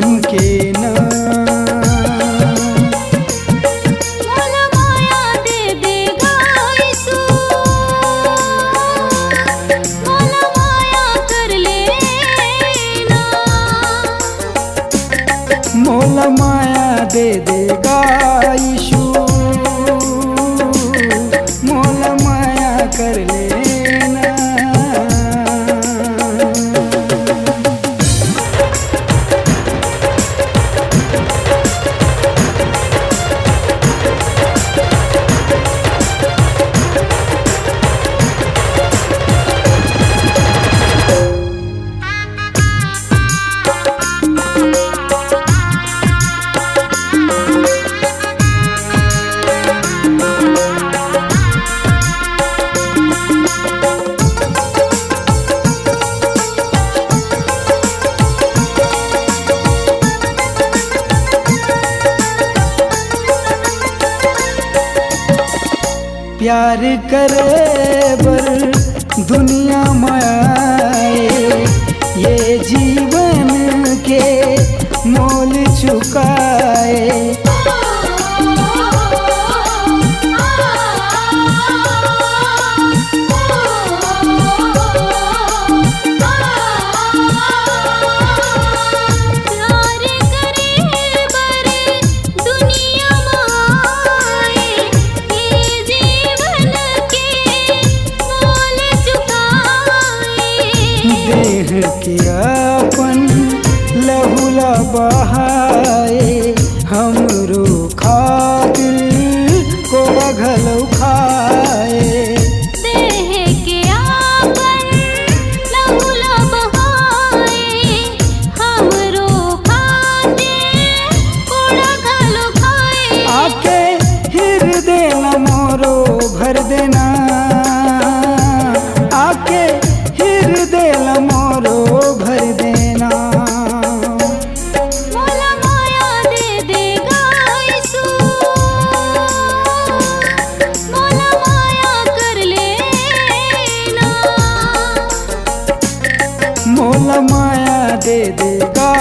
मन के ना। मोला माया दे देगा यीशु, मोला माया कर लेना। मोला माया दे देगा यीशु, मोला माया कर लेना। प्यार करे बर दुनिया माए, ये जीवन के मोल चुकाए। देह के अपन लहुला बहाए, हमरो खातिर को घलौ खाए। देह के अपन लहुला बहाए, हमरो खातिर कोड़ा घलो खाए। आके हृदय न मोरो भर देना, आके हृदय न मोरो भर देना। मोला माया दे देगा यीशु, मोला माया कर लेना। मोला माया दे देगा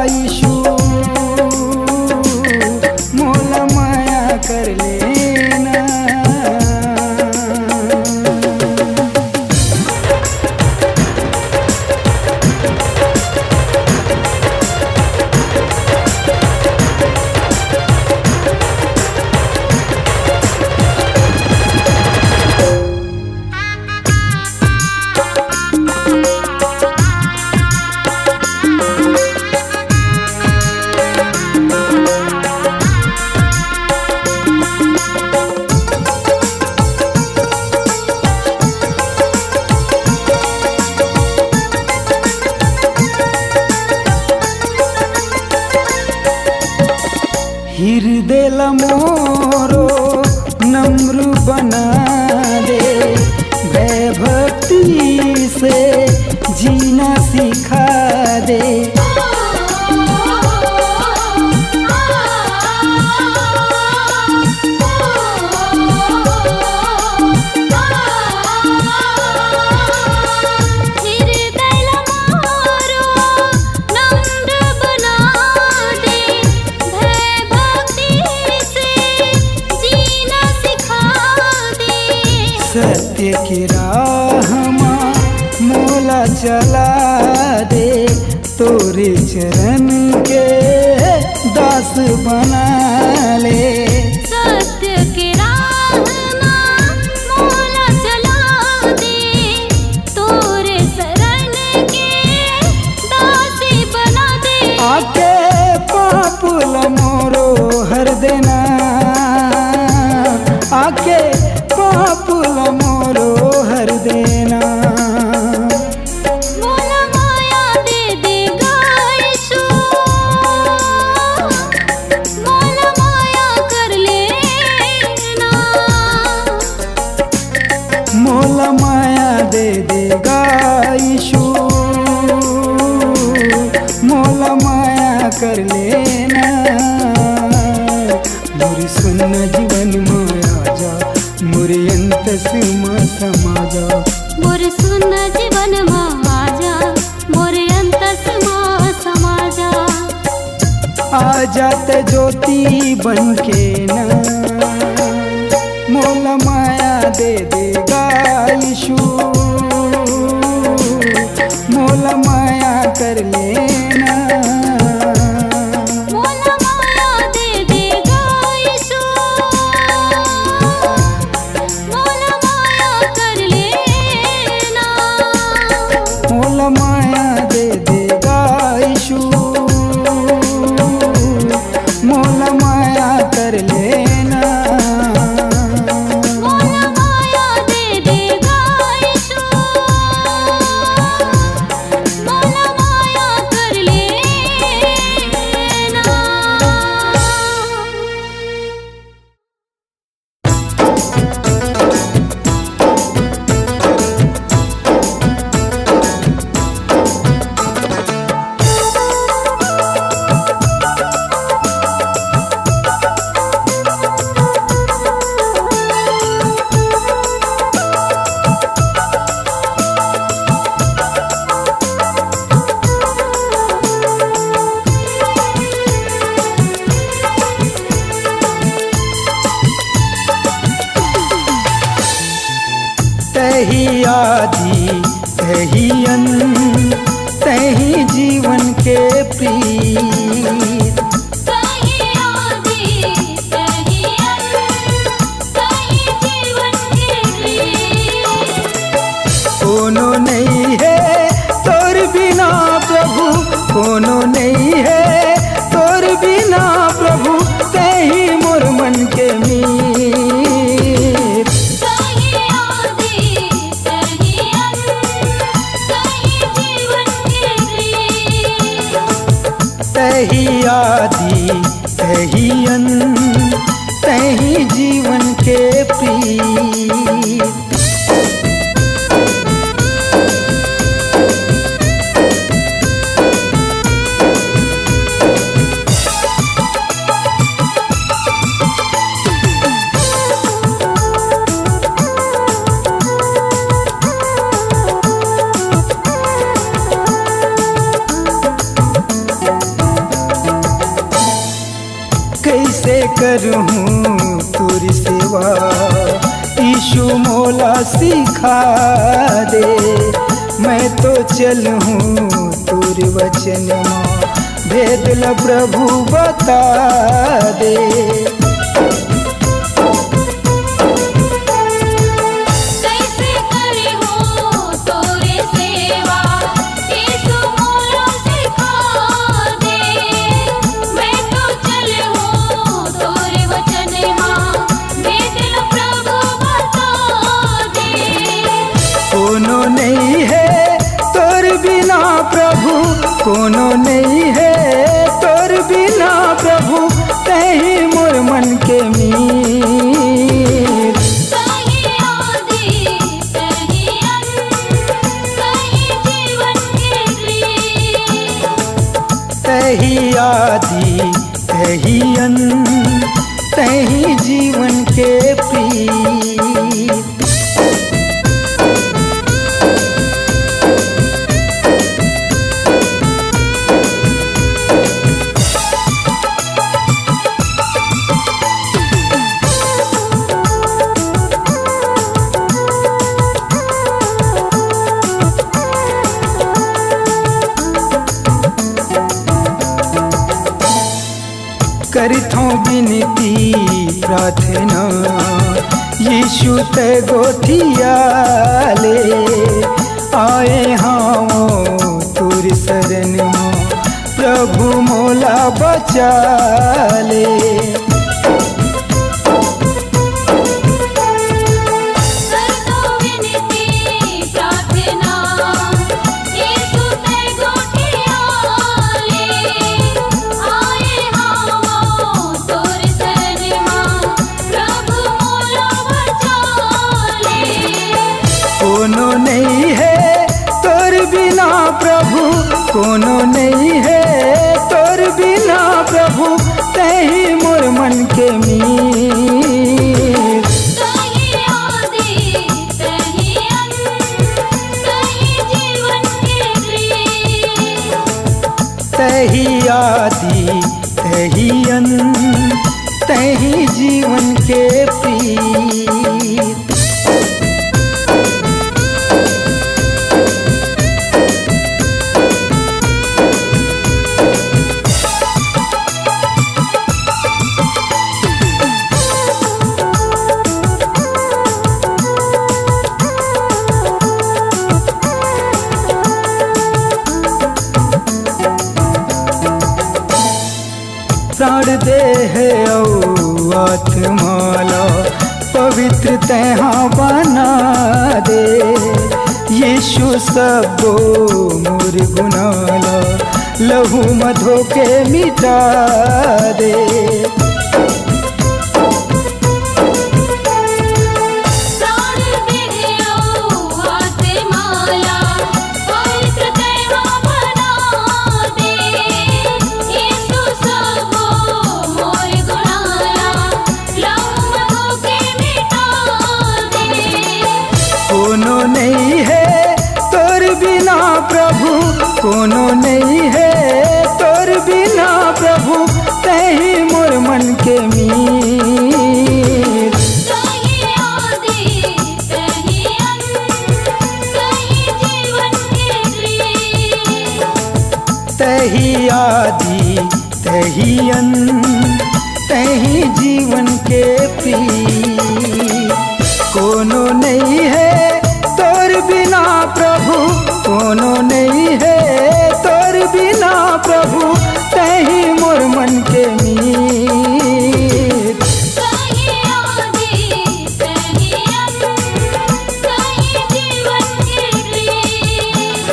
यीशु, मोला माया कर लेना। हृदय मोरो नम्र बना दे, भय भक्ति से जीना सिखा दे। सत्य की राह मोला चला दे, तोरे चरण के दास बना ले। सत्य की राह मोला चला दे, तोरे शरण के दास बना दे। आके पाप मोरो हर देना, आके पाप मोरो हर देना। मोला माया दे देगा यीशु, मोला माया कर लेना। मोला माया दे देगा यीशु, मोला माया कर लेना। मोरी सुन जीवन माया जा, मोरे अंत सीमा समा जा। मोर सुन जीवन आजा, मोर अंत समा जा। आ जात ज्योति बन के ना, मोल माया दे देगा यीशु, मोल माया कर लेना। मोल माया दे देगा यीशु, मोल माया कर लेना। मोल माया दे देगा यीशु, मोल माया कर लेना। मोल माया दे देगा यीशु, मोल माया कर लेना। तही आदि तही अंत, तही जीवन के प्रीत। सही आदि सही अंत, सही जीवन के प्रीत। कोनो नहीं है तोर बिना प्रभु, कोनो नहीं है तोर बिना प्रभु, तही मोर मन के मीत। सही आदि सही अंत, सही जीवन के प्रीत। तही आदि तही अंत, तही जीवन के प्रीत। कैसे करूँ तुरी सेवा, यीशु मोला सिखा दे। मैं तो चलूँ तुर वचन माँ, भेद ल प्रभु बता दे। कैसे करे हो तोरे सेवा, यीशु मोला सिखा दे। मैं तो चले हूँ तोरे वचन माँ, भेद ल प्रभु बता दे। कोनो नहीं है तोर बिना प्रभु, कोनो नहीं है तोर बिना प्रभु, तही मोर मन के मीत। सही आदि सही अंत, सही जीवन के प्रीत। तही आदि तही अंत, तही जीवन के प्रीत। करथों बिनती प्रार्थना, यीशु ते गोथिया ले। आए हाँ तुर शरण माँ, प्रभु मोला बचा ले। कर दो विनती प्रार्थना, यीशु ते गोठिया ले। आए हम तोर शरण माँ, प्रभु मोला बचा ले। कोनो नहीं है तोर बिना प्रभु, कोनो नहीं है तोर बिना प्रभु, तही मोर मन तही अन्न तही जीवन के प्रीत। प्राण देह औ आत्माला पवित्र तैहा बना दे। यीशु सबो मोर गुनाला लहू मधो के मिटा दे। कोनो नहीं है तोर बिना प्रभु, कोनो नहीं है तोर बिना प्रभु, तही मोर मन के मीत। तही आदि तही अंत तही जीवन के प्रीत। तही आदि तही अंत तही जीवन के प्रीत। कोनो नहीं है तोर बिना प्रभु, कोनो नहीं है तोर बिना प्रभु, तही मोर मन के मीत। तही आदि तही अंत तही जीवन के प्रीत।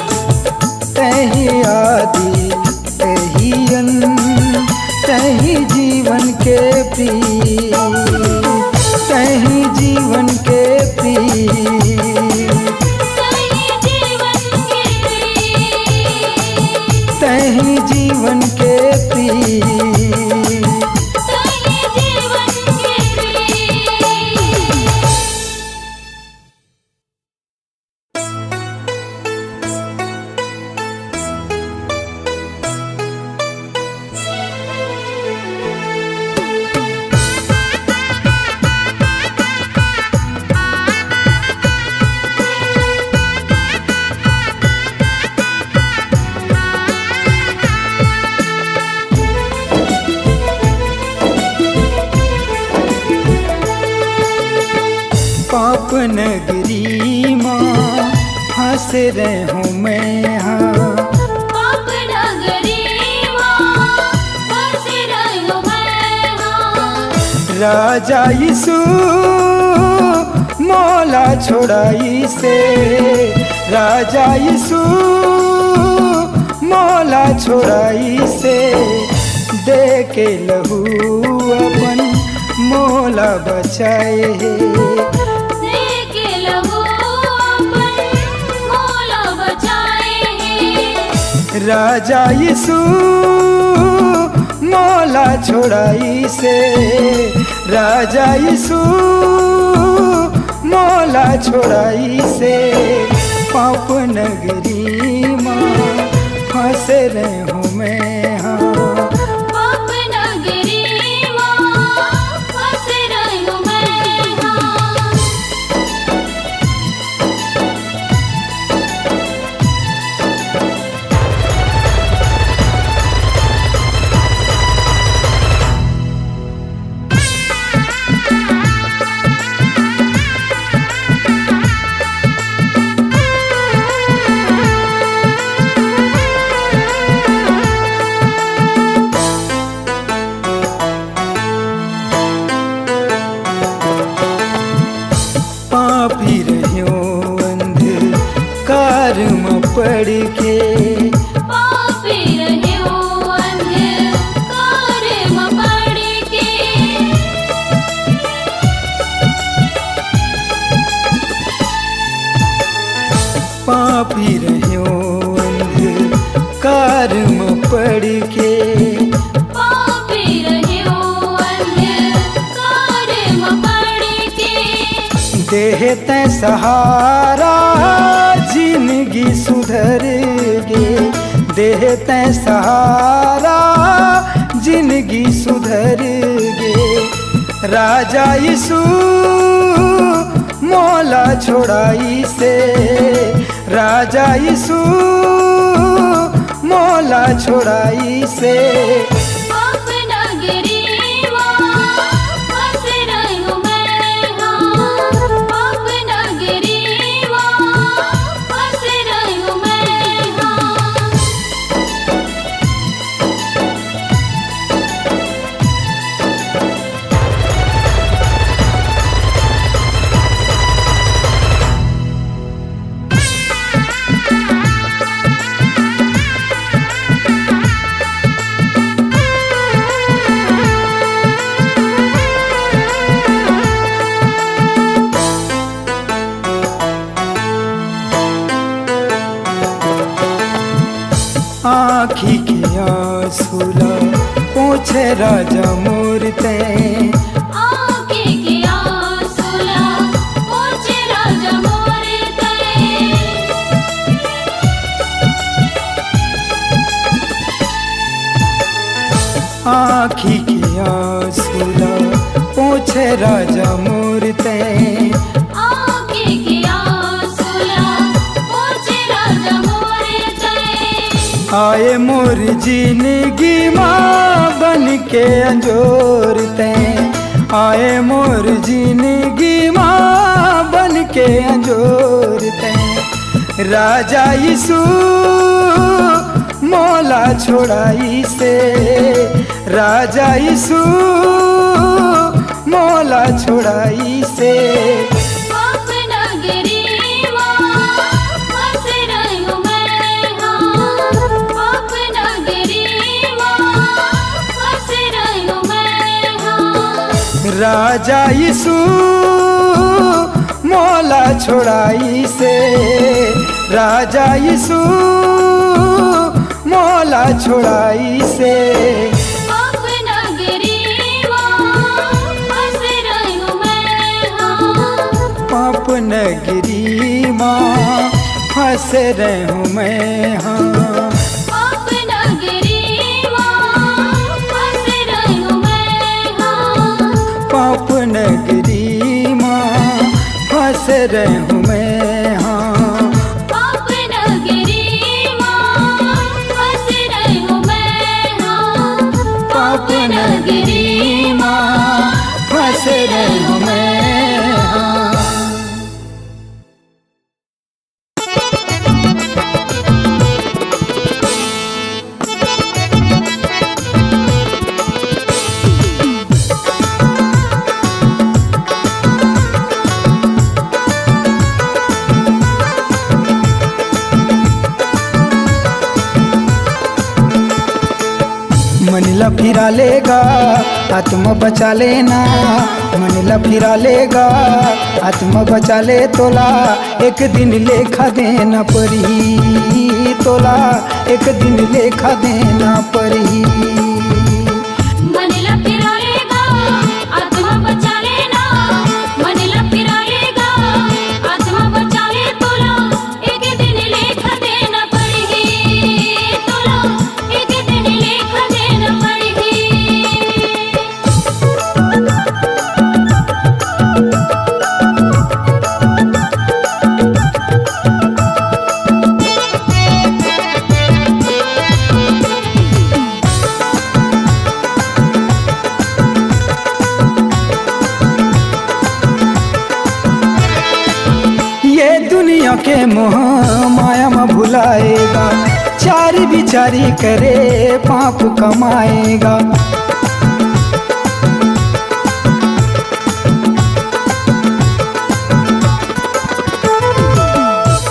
तही आदि तही अंत तही जीवन के प्रीत। तही जीवन के प्रीत। तही जीवन के प्रीत। पाप नगरी माँ हंस रहे हूँ मैं यहाँ। पाप नगरी माँ हंस रही हूँ मैं यहाँ। राजा यीशु मौला छोड़ाई से, राजा यीशु मौला छोड़ाई से, दे के लहू अपन मौला बचाए। राजा यीशु मौला छोड़ाई से, राजा यीशु मौला छोड़ाई से, पाप नगरी माँ फंस रहे हूँ मैं यहाँ। पाप नगरी माँ फंस रही हूँ मैं यहाँ। पापी रहियो अंधकार में पड़ के, पापी रहियो अंधकार में पड़ के। पापी रहियो अंधकार में पड़ के, पापी रहियो अंधकार में पड़ के। देहते सहारा जिंदगी सुधर गे, देहते सहारा जिंदगी सुधर गे। राजा यीशु मौला छोड़ाई से, राजा यीशु मौला छोड़ाई से। पाप नगरी वापस रहूं मैं, हाँ पाप नगरी वापस रहूं मैं, हाँ। आँखी के आंसुला पोछे राजा मूरते, आँखें के आंसुला पोंछे राजा मूरते। आँखी के आंसुला पोछे राजा मूरते। आँखें के आंसुला पोंछे राजा मूरते। आए मोर जिंदगी माँ बन के अंजोरते, आए मोर जिंदगी माँ बन के अंजोरते। राजा यीशु मौला छोड़ाई से, राजा यीशु मौला छोड़ाई से। पाप नगरी वापस रहूं मैं, हाँ पाप नगरी वापस रहूं मैं, हाँ। राजा यीशु मौला छोड़ाई से, राजा यीशु मौला छोड़ाई से। पाप नगरी वापस रहूं मैं, हाँ पाप नगरी माँ फंस रहूं मैं, हाँ पाप नगरी वापस रहूं मैं, हाँ पाप नगरी माँ फंस रहूं मैं, हाँ पाप नगरी वापस रहूं मैं, हाँ पाप नगरी माँ फंस रहूं मैं, हाँ। मनला फिरा लेगा आत्मा बचा लेना, मनला फिरा लेगा आत्मा बचा ले तोला। एक दिन लेखा देना पड़ी तोला, एक दिन लेखा देना पड़ी। मनला फिरा लेगा आत्मा बचा लेना, मनला फिरा लेगा आत्मा बचा ले तोला। एक दिन लेखा देना पड़ेगी तोला, एक दिन लेखा देना पड़ेगी। ये दुनिया के मोह माया में भुलाएगा, चारी बिचारी करे पाप कमाएगा।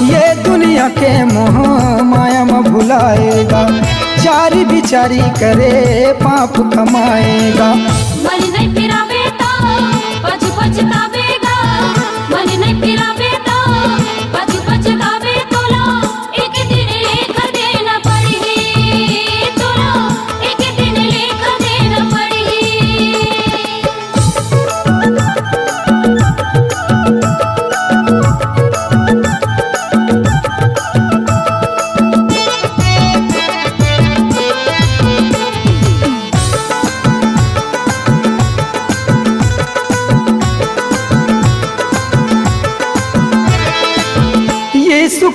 ये दुनिया के मोह माया में भुलाएगा, चारी बिचारी करे पाप कमाएगा। मन नहीं फिरावे तो पछतावेगा, मन नहीं फिरावे तो पछतावे तोला। एक दिन लेखा देना पड़ेगी तोला, एक दिन लेखा देना पड़ेगी।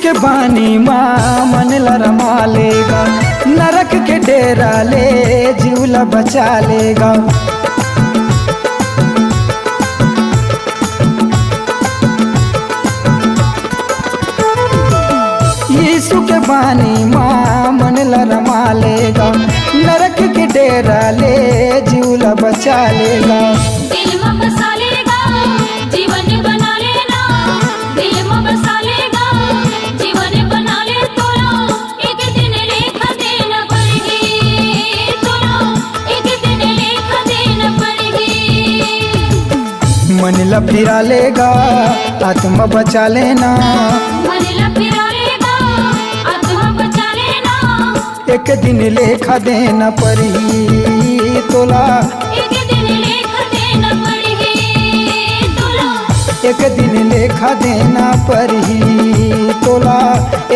के बानी माँ मन रमा लेगा, नरक के डेरा ले जीवला बचा लेगा। यीशु के बानी माँ मन रमा लेगा, नरक के डेरा ले जीवला बचा लेगा। दिल में बसा लेगा, जीवन बना लेना, दिल में बसा लेगा, जीवन बना ले तोला, एक दिन लेखा देना पड़ेगी, तोला एक दिन लेखा देना पड़ेगी। मन ला फिरा लेगा, आत्मा बचा लेना, मन ला फिरा लेगा, आत्मा बचा लेना, एक दिन लेखा देना पड़ी तोला, एक दिन लेखा देना पड़ेगी, तोला एक दिन लेखा देना पड़ी तोला,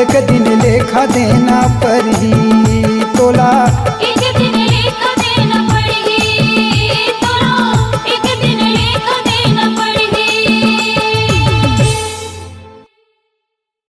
एक दिन लेखा देना पड़ी तोला।